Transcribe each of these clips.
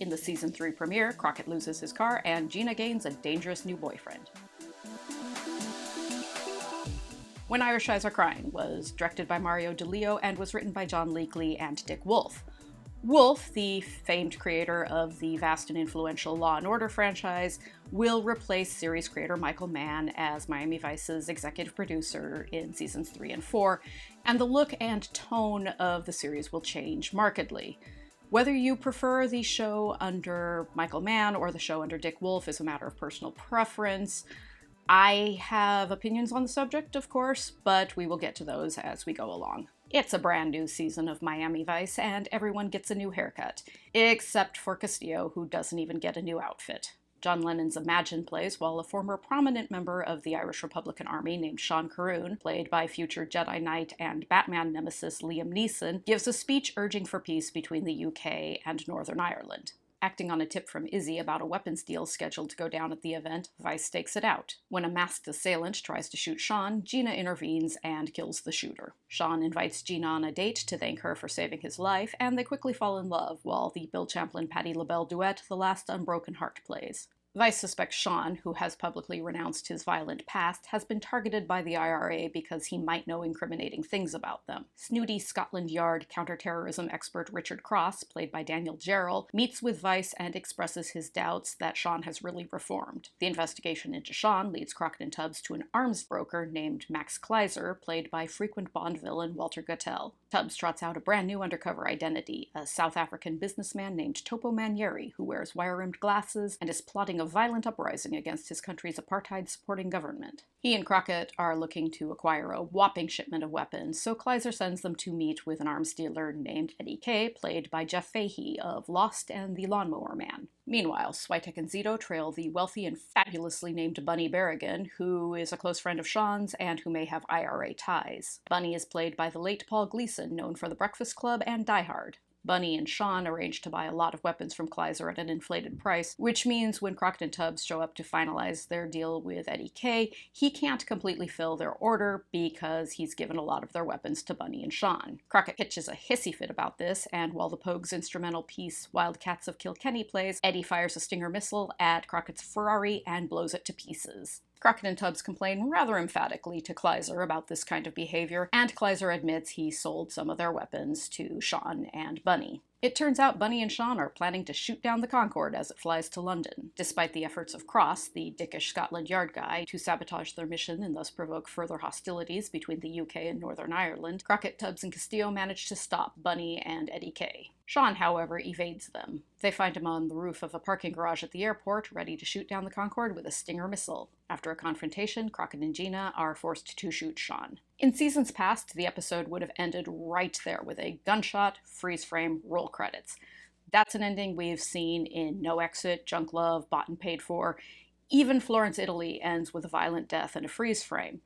In the season 3 premiere, Crockett loses his car and Gina gains a dangerous new boyfriend. When Irish Eyes Are Crying was directed by Mario DeLeo and was written by John Leakley and Dick Wolf. Wolf, the famed creator of the vast and influential Law & Order franchise, will replace series creator Michael Mann as Miami Vice's executive producer in seasons 3 and 4, and the look and tone of the series will change markedly. Whether you prefer the show under Michael Mann or the show under Dick Wolf is a matter of personal preference. I have opinions on the subject, of course, but we will get to those as we go along. It's a brand new season of Miami Vice, and everyone gets a new haircut. Except for Castillo, who doesn't even get a new outfit. John Lennon's Imagine plays while a former prominent member of the Irish Republican Army named Sean Caroon, played by future Jedi Knight and Batman nemesis Liam Neeson, gives a speech urging for peace between the UK and Northern Ireland. Acting on a tip from Izzy about a weapons deal scheduled to go down at the event, Vice stakes it out. When a masked assailant tries to shoot Sean, Gina intervenes and kills the shooter. Sean invites Gina on a date to thank her for saving his life, and they quickly fall in love while the Bill Champlin-Patti LaBelle duet The Last Unbroken Heart plays. Vice suspects Sean, who has publicly renounced his violent past, has been targeted by the IRA because he might know incriminating things about them. Snooty Scotland Yard counterterrorism expert Richard Cross, played by Daniel Jarrell, meets with Vice and expresses his doubts that Sean has really reformed. The investigation into Sean leads Crockett and Tubbs to an arms broker named Max Kleiser, played by frequent Bond villain Walter Gotell. Tubbs trots out a brand new undercover identity, a South African businessman named Topo Manieri, who wears wire-rimmed glasses and is plotting a violent uprising against his country's apartheid-supporting government. He and Crockett are looking to acquire a whopping shipment of weapons, so Kleiser sends them to meet with an arms dealer named Eddie Kay, played by Jeff Fahey of Lost and The Lawnmower Man. Meanwhile, Switek and Zito trail the wealthy and fabulously named Bunny Berrigan, who is a close friend of Sean's and who may have IRA ties. Bunny is played by the late Paul Gleason, known for The Breakfast Club and Die Hard. Bunny and Sean arrange to buy a lot of weapons from Kleiser at an inflated price, which means when Crockett and Tubbs show up to finalize their deal with Eddie Kay, he can't completely fill their order because he's given a lot of their weapons to Bunny and Sean. Crockett pitches a hissy fit about this, and while the Pogues' instrumental piece Wildcats of Kilkenny plays, Eddie fires a Stinger missile at Crockett's Ferrari and blows it to pieces. Crockett and Tubbs complain rather emphatically to Kleiser about this kind of behavior, and Kleiser admits he sold some of their weapons to Sean and Bunny. It turns out Bunny and Sean are planning to shoot down the Concorde as it flies to London. Despite the efforts of Cross, the dickish Scotland Yard guy, to sabotage their mission and thus provoke further hostilities between the UK and Northern Ireland, Crockett, Tubbs, and Castillo manage to stop Bunny and Eddie Kay. Sean, however, evades them. They find him on the roof of a parking garage at the airport, ready to shoot down the Concorde with a Stinger missile. After a confrontation, Crockett and Gina are forced to shoot Sean. In seasons past, the episode would have ended right there with a gunshot, freeze frame, roll credits. That's an ending we've seen in No Exit, Junk Love, Bought and Paid For. Even Florence, Italy ends with a violent death and a freeze frame.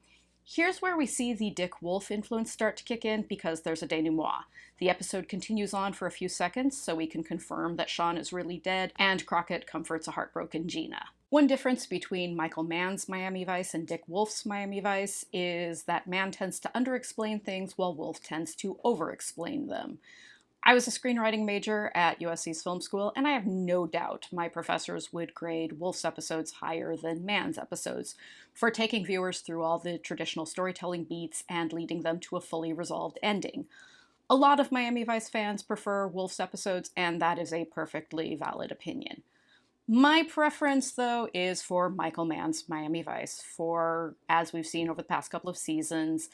Here's where we see the Dick Wolf influence start to kick in because there's a denouement. The episode continues on for a few seconds so we can confirm that Sean is really dead, and Crockett comforts a heartbroken Gina. One difference between Michael Mann's Miami Vice and Dick Wolf's Miami Vice is that Mann tends to underexplain things while Wolf tends to overexplain them. I was a screenwriting major at USC's film school, and I have no doubt my professors would grade Wolf's episodes higher than Mann's episodes for taking viewers through all the traditional storytelling beats and leading them to a fully resolved ending. A lot of Miami Vice fans prefer Wolf's episodes, and that is a perfectly valid opinion. My preference, though, is for Michael Mann's Miami Vice, for, as we've seen over the past couple of seasons,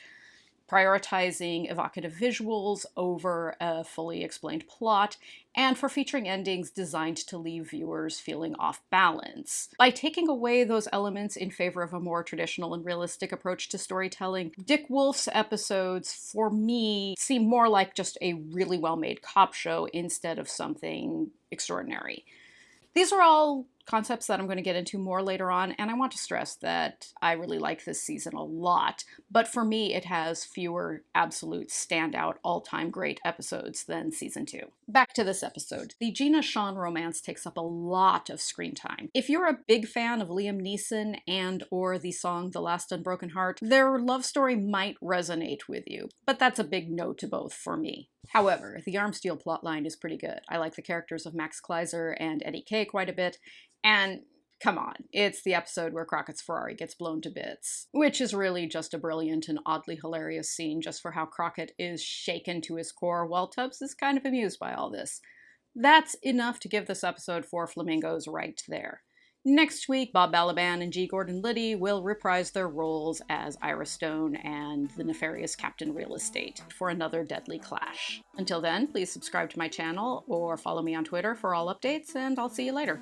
prioritizing evocative visuals over a fully explained plot, and for featuring endings designed to leave viewers feeling off balance. By taking away those elements in favor of a more traditional and realistic approach to storytelling, Dick Wolf's episodes, for me, seem more like just a really well-made cop show instead of something extraordinary. These are all concepts that I'm going to get into more later on, and I want to stress that I really like this season a lot, but for me it has fewer absolute standout all-time great episodes than season 2. Back to this episode. The Gina-Sean romance takes up a lot of screen time. If you're a big fan of Liam Neeson and or the song The Last Unbroken Heart, their love story might resonate with you, but that's a big no to both for me. However, the Armsteel plotline is pretty good. I like the characters of Max Kleiser and Eddie Kay quite a bit, and come on, it's the episode where Crockett's Ferrari gets blown to bits, which is really just a brilliant and oddly hilarious scene just for how Crockett is shaken to his core while Tubbs is kind of amused by all this. That's enough to give this episode 4 flamingos right there. Next week, Bob Balaban and G. Gordon Liddy will reprise their roles as Ira Stone and the nefarious Captain Real Estate for another deadly clash. Until then, please subscribe to my channel or follow me on Twitter for all updates, and I'll see you later.